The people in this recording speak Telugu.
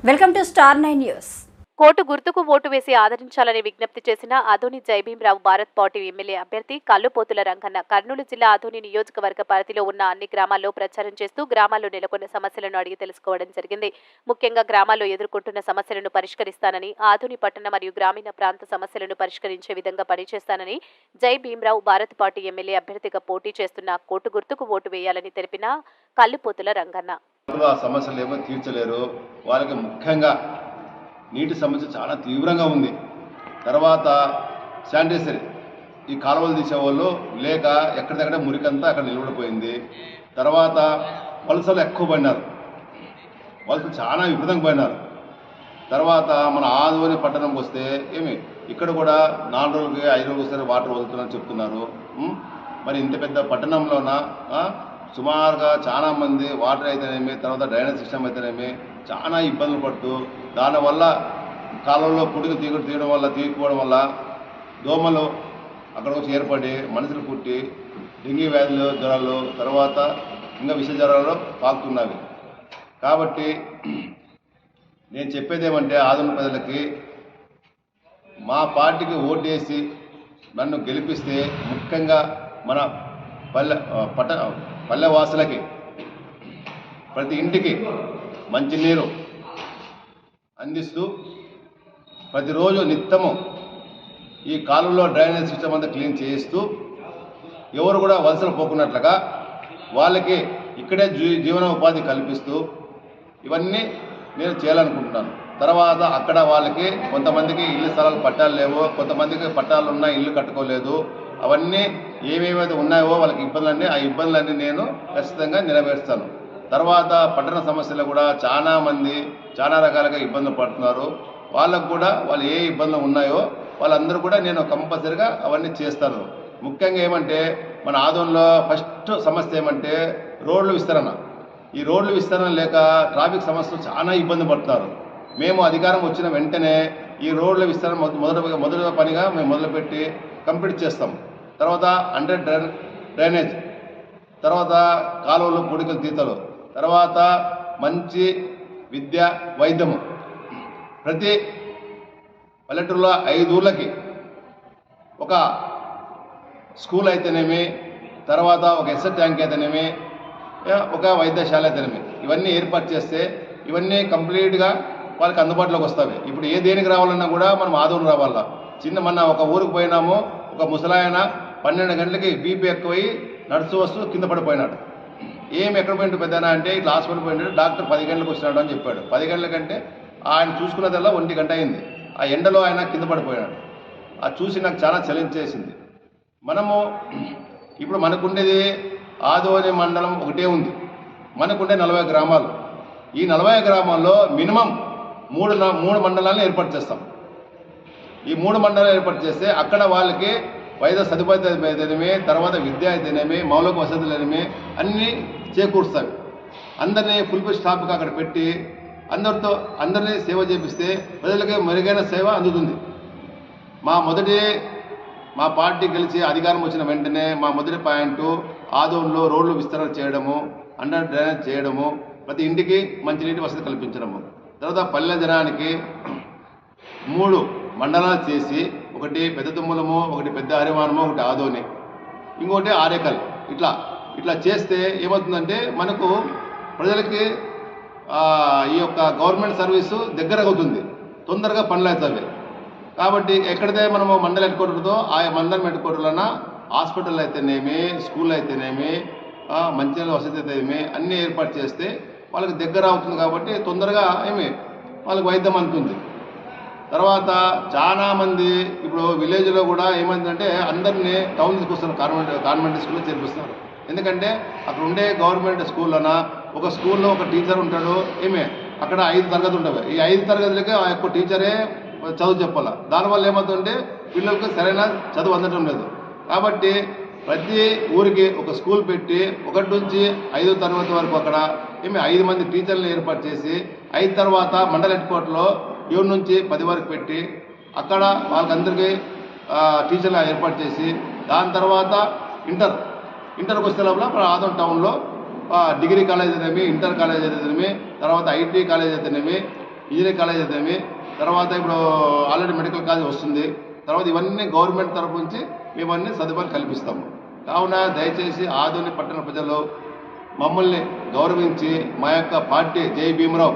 Welcome to star 9 news. Coat గుర్తుకు ఓటు వేసి ఆదరించాలని విజ్ఞప్తి చేసిన ఆదోని జైభీంరావు భారత్ పార్టీ ఎమ్మెల్యే అభ్యర్థి కల్లుపోతుల రంగన్న కర్నూలు జిల్లా ఆదోని నియోజకవర్గ పరిధిలో ఉన్న అన్ని గ్రామాల్లో ప్రచారం చేస్తూ గ్రామాల్లో నెలకొన్న సమస్యలను అడిగి తెలుసుకోవడం జరిగింది. ముఖ్యంగా గ్రామాల్లో ఎదుర్కొంటున్న సమస్యలను పరిష్కరిస్తానని, ఆదోని పట్టణ మరియు గ్రామీణ ప్రాంత సమస్యలను పరిష్కరించే విధంగా పనిచేస్తానని జైభీంరావు భారత్ పార్టీ ఎమ్మెల్యే అభ్యర్థిగా పోటీ చేస్తున్న కోటు గుర్తుకు ఓటు వేయాలని తెలిపిన కల్లుపోతుల రంగన్న. సమస్యలు ఏమో తీర్చలేరు. వాళ్ళకి ముఖ్యంగా నీటి సమస్య చాలా తీవ్రంగా ఉంది. తర్వాత శానిటైజర్ ఈ కాలువలు తీసేవాళ్ళు లేక ఎక్కడిదక్కడ మురికంతా అక్కడ నిలబడిపోయింది. తర్వాత వలసలు ఎక్కువ పడినారు, వలసలు చాలా విపరీతంగా పడినారు. తర్వాత మన ఆదోని పట్టణంకి వస్తే ఇక్కడ కూడా 4 రోజులకి 5 రోజులకి ఒకసారి వాటర్ వదులుతున్నారని చెప్తున్నారు. మరి ఇంత పెద్ద పట్టణంలోన సుమారుగా చాలామంది వాటర్ అయితేనేమి, తర్వాత డ్రైనేజ్ సిస్టమ్ అయితేనేమి చాలా ఇబ్బందులు పడుతూ దానివల్ల కాలంలో పుడికి తీయడం వల్ల తీయకపోవడం వల్ల దోమలు అక్కడ వచ్చి ఏర్పడి మనుషులు పుట్టి డెంగీ వ్యాధులు, జ్వరాలు, తర్వాత ఇంకా విష జ్వరాలు పాకుతున్నవి. కాబట్టి నేను చెప్పేది ఏమంటే ఆదోని ప్రజలకి మా పార్టీకి ఓటేసి నన్ను గెలిపిస్తే ముఖ్యంగా మన పల్లెవాసులకి ప్రతి ఇంటికి మంచినీరు అందిస్తూ ప్రతిరోజు నిత్యము ఈ కాలువలో డ్రైనేజ్ సిస్టమ్ అంతా క్లీన్ చేయిస్తూ ఎవరు కూడా వలసలు పోకున్నట్లుగా వాళ్ళకి ఇక్కడే జీవన ఉపాధి కల్పిస్తూ ఇవన్నీ నేను చేయాలనుకుంటున్నాను. తర్వాత అక్కడ వాళ్ళకి కొంతమందికి ఇల్లు స్థలాలు పట్టాలు లేవు, కొంతమందికి పట్టాలు ఉన్నా ఇల్లు కట్టుకోలేదు. అవన్నీ ఏమేమైతే ఉన్నాయో వాళ్ళకి ఇబ్బందులన్నీ ఆ ఇబ్బందులన్నీ నేను ఖచ్చితంగా నెరవేరుస్తాను. తర్వాత పట్టణ సమస్యలు కూడా చాలామంది చాలా రకాలుగా ఇబ్బందులు పడుతున్నారు. వాళ్ళకు కూడా వాళ్ళు ఏ ఇబ్బందులు ఉన్నాయో వాళ్ళందరూ కూడా నేను కంపల్సరిగా అవన్నీ చేస్తాను. ముఖ్యంగా ఏమంటే మన ఆదోనిలో ఫస్ట్ సమస్య ఏమంటే రోడ్లు విస్తరణ. ఈ రోడ్లు విస్తరణ లేక ట్రాఫిక్ సమస్యలు చాలా ఇబ్బంది పడుతున్నారు. మేము అధికారం వచ్చిన వెంటనే ఈ రోడ్ల విస్తరణ మొదటి పనిగా మేము మొదలుపెట్టి కంప్లీట్ చేస్తాం. తర్వాత అండర్ డ్రైనేజ్, తర్వాత కాలువలు, పొడికలు, తీతలు, తర్వాత మంచి విద్య, వైద్యము. ప్రతి పల్లెటూరులో 5 ఊళ్ళకి ఒక స్కూల్ అయితేనేమి, తర్వాత ఒక ఎస్ఎస్ ట్యాంక్ అయితేనేమి, ఒక వైద్యశాల అయితేనేమి, ఇవన్నీ ఏర్పాటు చేస్తే ఇవన్నీ కంప్లీట్గా వాళ్ళకి అందుబాటులోకి వస్తాయి. ఇప్పుడు ఏ దేనికి రావాలన్నా కూడా మనం ఆదోని రావాలా. మొన్న ఒక ఊరికి పోయినాము, ఒక ముసలాయన 12 గంటలకి బీపీ ఎక్కువై నడుచు వస్తూ కింద పడిపోయినాడు. ఎక్కడ పోయిండు పెద్దనా అంటే ఇట్లా హాస్పిటల్ పోయినాడు, డాక్టర్ 10 గంటలకు వచ్చినాడు అని చెప్పాడు. 10 గంటల కంటే ఆయన చూసుకున్నదల్లా 1 గంట అయింది. ఆ ఎండలో ఆయన కింద పడిపోయినాడు. అది చూసి నాకు చాలా ఛాలెంజ్ చేసింది. మనము ఇప్పుడు మనకుండేది ఆదోని మండలం ఒకటే ఉంది, మనకుండే 40 గ్రామాలు. ఈ 40 గ్రామాల్లో మినిమం 3 మండలాలను ఏర్పాటు చేస్తాం. ఈ 3 మండలాలు ఏర్పాటు చేస్తే అక్కడ వాళ్ళకి వైద్య సదుపాయం అయితేనేమి, తర్వాత విద్య అయితేనేమి, మౌలిక వసతులనేమి అన్నీ చేకూరుస్తాయి. అందరినీ ఫుల్ స్టాఫ్గా అక్కడ పెట్టి అందరినీ సేవ చేపిస్తే ప్రజలకి మెరుగైన సేవ అందుతుంది. మా పార్టీ గెలిచి అధికారం వచ్చిన వెంటనే మా మొదటి పాయింట్ ఆదోన్లో రోడ్లు విస్తరణ చేయడము, అండర్ డ్రైనేజ్ చేయడము, ప్రతి ఇంటికి మంచినీటి వసతి కల్పించడము. తర్వాత పల్లె జనానికి 3 మండలాలు చేసి, ఒకటి పెద్ద తుమ్మలము, ఒకటి పెద్ద హరివానము, ఒకటి ఆదోని, ఇంకోటి ఆరేకల్. ఇట్లా చేస్తే ఏమవుతుందంటే మనకు ప్రజలకి ఈ యొక్క గవర్నమెంట్ సర్వీసు దగ్గర అవుతుంది, తొందరగా పనులు అవుతాయి. కాబట్టి ఎక్కడితే మనము మండల హెడ్ క్వార్టర్తో ఆ మండలం హెడ్ క్వార్టర్లన హాస్పిటల్ అయితేనేమి, స్కూల్ అయితేనేమి, మంచినీళ్ళ వసతి అయితేనేమి అన్నీ ఏర్పాటు చేస్తే వాళ్ళకి దగ్గర అవుతుంది. కాబట్టి తొందరగా వాళ్ళకి వైద్యం అందుతుంది. తర్వాత చాలామంది ఇప్పుడు విలేజ్లో కూడా ఏమైందంటే అందరినీ టౌన్ తీసుకొస్తున్నారు, కాన్వెంట్ స్కూల్లో చేర్పిస్తున్నారు. ఎందుకంటే అక్కడ ఉండే గవర్నమెంట్ స్కూల్లోన ఒక స్కూల్లో ఒక టీచర్ ఉంటాడు, అక్కడ 5 తరగతులు ఉంటాయి. ఈ 5 తరగతులకి ఆ యొక్క టీచరే చదువు చెప్పాలి. దానివల్ల ఏమవుతుందంటే పిల్లలకు సరైన చదువు అందడం లేదు. కాబట్టి ప్రతి ఊరికి ఒక స్కూల్ పెట్టి 1 నుంచి 5వ తరగతి వరకు అక్కడ 5 మంది టీచర్లను ఏర్పాటు చేసి 5 తర్వాత మండల హెడ్ క్వార్టర్లో 7 నుంచి 10 వరకు పెట్టి అక్కడ వాళ్ళకందరికీ టీచర్లు ఏర్పాటు చేసి, దాని తర్వాత ఇంటర్కి వస్తే లోపల ఆదోని టౌన్లో డిగ్రీ కాలేజ్ అయితేనేమి, ఇంటర్ కాలేజ్ అయితేనేమి, తర్వాత ఐటీ కాలేజ్ అయితేనేమి, ఇంజనీరింగ్ కాలేజ్ అయితేమి, తర్వాత ఇప్పుడు ఆల్రెడీ మెడికల్ కాలేజ్ వస్తుంది. తర్వాత ఇవన్నీ గవర్నమెంట్ తరఫు నుంచి మేమన్నీ సదుపాయాలు కల్పిస్తాము. కావున దయచేసి ఆదోని పట్టణ ప్రజలు మమ్మల్ని గౌరవించి మా యొక్క పార్టీ జై భీమరావు